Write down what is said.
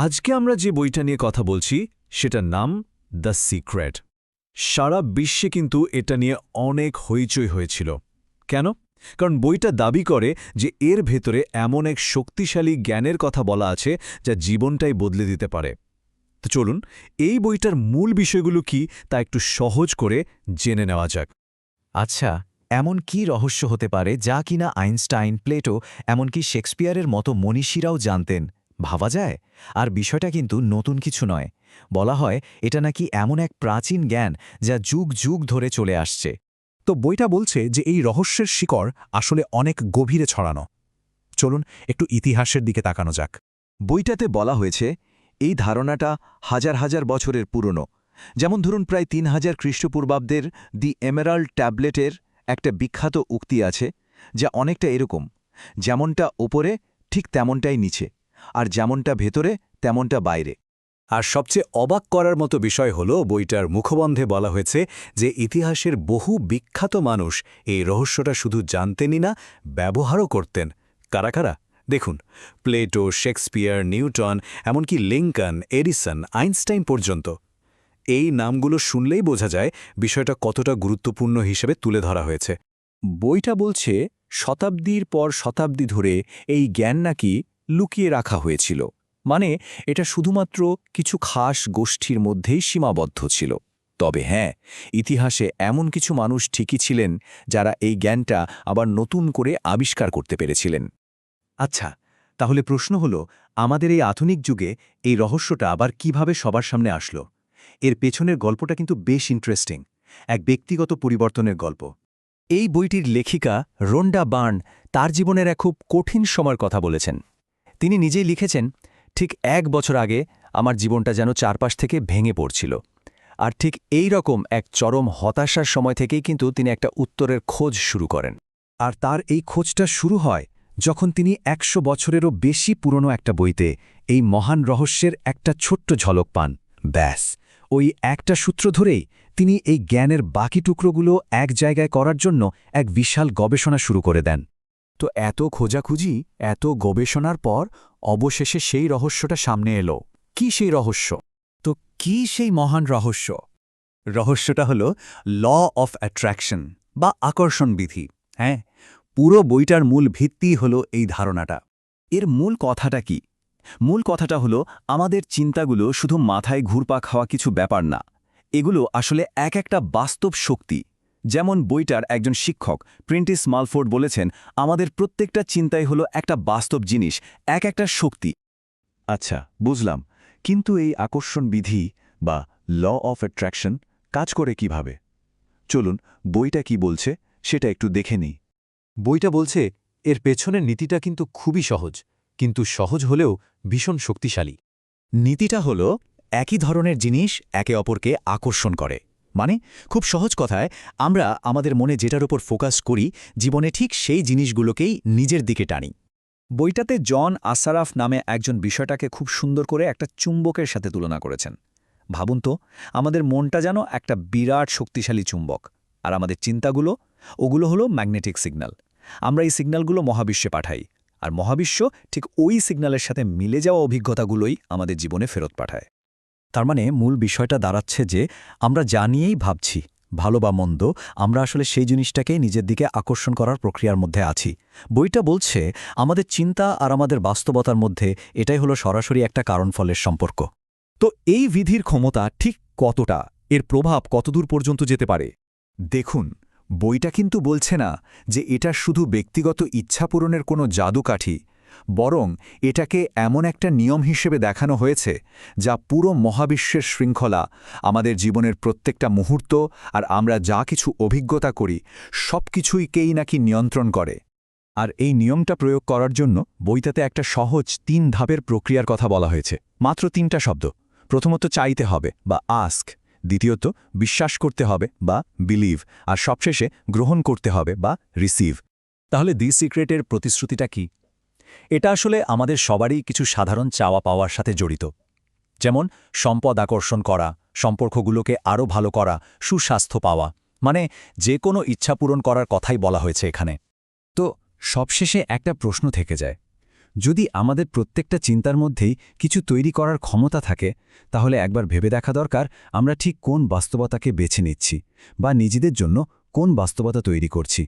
আজকে আমরা যে বইটা নিয়ে কথা বলছি সেটার নাম দ্য সিক্রেট। সারা বিশ্বে কিন্তু এটা নিয়ে অনেক হইচই হয়েছিল। কেন? কারণ বইটা দাবি করে যে এর ভেতরে এমন এক শক্তিশালী জ্ঞানের কথা বলা আছে যা জীবনটাই বদলে দিতে পারে। তো চলুন এই বইটার মূল বিষয়গুলো কি তা একটু সহজ করে জেনে নেওয়া যাক। আচ্ছা, এমন কি রহস্য হতে পারে যা কিনা আইনস্টাইন, প্লেটো, এমনকি শেক্সপিয়ারের মতো মনীষীরাও জানতেন? ভাবা যায়। আর বিষয়টা কিন্তু নতুন কিছু নয়। বলা হয় এটা নাকি এমন এক প্রাচীন জ্ঞান যা যুগ যুগ ধরে চলে আসছে। তো বইটা বলছে যে এই রহস্যের শিকড় আসলে অনেক গভীরে ছড়ানো। চলুন একটু ইতিহাসের দিকে তাকানো যাক। বইটাতে বলা হয়েছে এই ধারণাটা হাজার হাজার বছরের পুরনো। যেমন ধরুন প্রায় ৩,০০০ খ্রিস্টপূর্বাব্দের দি এমেরাল্ড ট্যাবলেটের একটা বিখ্যাত উক্তি আছে, যা অনেকটা এরকম: যেমনটা ওপরে ঠিক তেমনটাই নিচে, আর যেমনটা ভেতরে তেমনটা বাইরে। আর সবচেয়ে অবাক করার মতো বিষয় হল বইটার মুখবন্ধে বলা হয়েছে যে ইতিহাসের বহু বিখ্যাত মানুষ এই রহস্যটা শুধু জানতেনই না, ব্যবহারও করতেন। কারা কারা? দেখুন, প্লেটো, শেক্সপিয়ার, নিউটন, এমনকি লিঙ্কন, এডিসন, আইনস্টাইন পর্যন্ত। এই নামগুলো শুনলেই বোঝা যায় বিষয়টা কতটা গুরুত্বপূর্ণ হিসেবে তুলে ধরা হয়েছে। বইটা বলছে শতাব্দীর পর শতাব্দী ধরে এই জ্ঞান নাকি লুকিয়ে রাখা হয়েছিল, মানে এটা শুধুমাত্র কিছু খাস গোষ্ঠীর মধ্যেই সীমাবদ্ধ ছিল। তবে হ্যাঁ, ইতিহাসে এমন কিছু মানুষ ঠিকই ছিলেন যারা এই জ্ঞানটা আবার নতুন করে আবিষ্কার করতে পেরেছিলেন। আচ্ছা, তাহলে প্রশ্ন হল, আমাদের এই আধুনিক যুগে এই রহস্যটা আবার কিভাবে সবার সামনে আসলো? এর পেছনের গল্পটা কিন্তু বেশ ইন্টারেস্টিং, এক ব্যক্তিগত পরিবর্তনের গল্প। এই বইটির লেখিকা রোন্ডা বার্ন তার জীবনের এক খুব কঠিন সময়ের কথা বলেছেন। তিনি নিজেই লিখেছেন, ঠিক ১ বছর আগে আমার জীবনটা যেন চারপাশ থেকে ভেঙে পড়ছিল। আর ঠিক এই রকম এক চরম হতাশার সময় থেকেই কিন্তু তিনি একটা উত্তরের খোঁজ শুরু করেন। আর তার এই খোঁজটা শুরু হয় যখন তিনি ১০০ বছরেরও বেশি পুরনো একটা বইতে এই মহান রহস্যের একটা ছোট্ট ঝলক পান। ব্যাস, ওই একটা সূত্র ধরেই তিনি এই জ্ঞানের বাকি টুকরোগুলো এক জায়গায় করার জন্য এক বিশাল গবেষণা শুরু করে দেন। তো এত খোঁজাখুঁজি, এত গবেষণার পর অবশেষে সেই রহস্যটা সামনে এলো। কি সেই রহস্য? তো কি সেই মহান রহস্য? রহস্যটা হল ল অফ অ্যাট্রাকশন বা আকর্ষণ বিধি। হ্যাঁ, পুরো বইটার মূল ভিত্তি হল এই ধারণাটা। এর মূল কথাটা কি? মূল কথাটা হলো আমাদের চিন্তাগুলো শুধু মাথায় ঘুরপাক খাওয়া কিছু ব্যাপার না। এগুলো আসলে এক একটা বাস্তব শক্তি। যেমন বইটার একজন শিক্ষক প্রিন্টিস মালফোর্ড বলেছেন, আমাদের প্রত্যেকটা চিন্তাই হলো একটা বাস্তব জিনিস, এক একটা শক্তি। আচ্ছা, বুঝলাম। কিন্তু এই আকর্ষণ বিধি বা ল অফ অ্যাট্রাকশন কাজ করে কিভাবে? চলুন বইটা কি বলছে সেটা একটু দেখে নিই। বইটা বলছে এর পেছনের নীতিটা কিন্তু খুবই সহজ, কিন্তু সহজ হলেও ভীষণ শক্তিশালী। নীতিটা হলো একই ধরনের জিনিস একে অপরকে আকর্ষণ করে। মানে খুব সহজ কথায়, আমরা আমাদের মনে যেটার উপর ফোকাস করি, জীবনে ঠিক সেই জিনিসগুলোকেই নিজের দিকে টানি। বইটাতে জন আসারাফ নামে একজন বিষয়টাকে খুব সুন্দর করে একটা চুম্বকের সাথে তুলনা করেছেন। ভাবুন তো, আমাদের মনটা যেন একটা বিরাট শক্তিশালী চুম্বক, আর আমাদের চিন্তাগুলো, ওগুলো হলো ম্যাগনেটিক সিগন্যাল। আমরা এই সিগন্যালগুলো মহাবিশ্বে পাঠাই, আর মহাবিশ্ব ঠিক ওই সিগন্যালের সাথে মিলে যাওয়া অভিজ্ঞতাগুলোই আমাদের জীবনে ফেরত পাঠায়। তার মানে মূল বিষয়টা দাঁড়াচ্ছে যে আমরা জানিয়েই ভাবছি, ভালো বা মন্দ, আমরা আসলে সেই জিনিসটাকেই নিজের দিকে আকর্ষণ করার প্রক্রিয়ার মধ্যে আছি। বইটা বলছে আমাদের চিন্তা আর আমাদের বাস্তবতার মধ্যে এটাই হলো সরাসরি একটা কারণ-ফলের সম্পর্ক। তো এই বিধির ক্ষমতা ঠিক কতটা, এর প্রভাব কতদূর পর্যন্ত যেতে পারে? দেখুন, বইটা কিন্তু বলছে না যে এটা শুধু ব্যক্তিগত ইচ্ছা পূরণের কোনো জাদুকাঠি, বরং এটাকে এমন একটা নিয়ম হিসেবে দেখানো হয়েছে যা পুরো মহাবিশ্বের শৃঙ্খলা, আমাদের জীবনের প্রত্যেকটা মুহূর্ত আর আমরা যা কিছু অভিজ্ঞতা করি সব কিছুইকেই নাকি নিয়ন্ত্রণ করে। আর এই নিয়মটা প্রয়োগ করার জন্য বইটাতে একটা সহজ ৩ ধাপের প্রক্রিয়ার কথা বলা হয়েছে। মাত্র ৩টা শব্দ। প্রথমত চাইতে হবে বা আস্ক, দ্বিতীয়ত বিশ্বাস করতে হবে বা বিলিভ, আর সবশেষে গ্রহণ করতে হবে বা রিসিভ। তাহলে দি সিক্রেটের প্রতিশ্রুতিটা কি? এটা আসলে আমাদের সবারই কিছু সাধারণ চাওয়া পাওয়ার সাথে জড়িত। যেমন সম্পদ আকর্ষণ করা, সম্পর্কগুলোকে আরও ভালো করা, সুস্বাস্থ্য পাওয়া, মানে যে কোনো ইচ্ছা পূরণ করার কথাই বলা হয়েছে এখানে। তো সবশেষে একটা প্রশ্ন থেকে যায়, যদি আমাদের প্রত্যেকটা চিন্তার মধ্যেই কিছু তৈরি করার ক্ষমতা থাকে তাহলে একবার ভেবে দেখা দরকার আমরা ঠিক কোন বাস্তবতাকে বেছে নিচ্ছি বা নিজেদের জন্য কোন বাস্তবতা তৈরি করছি।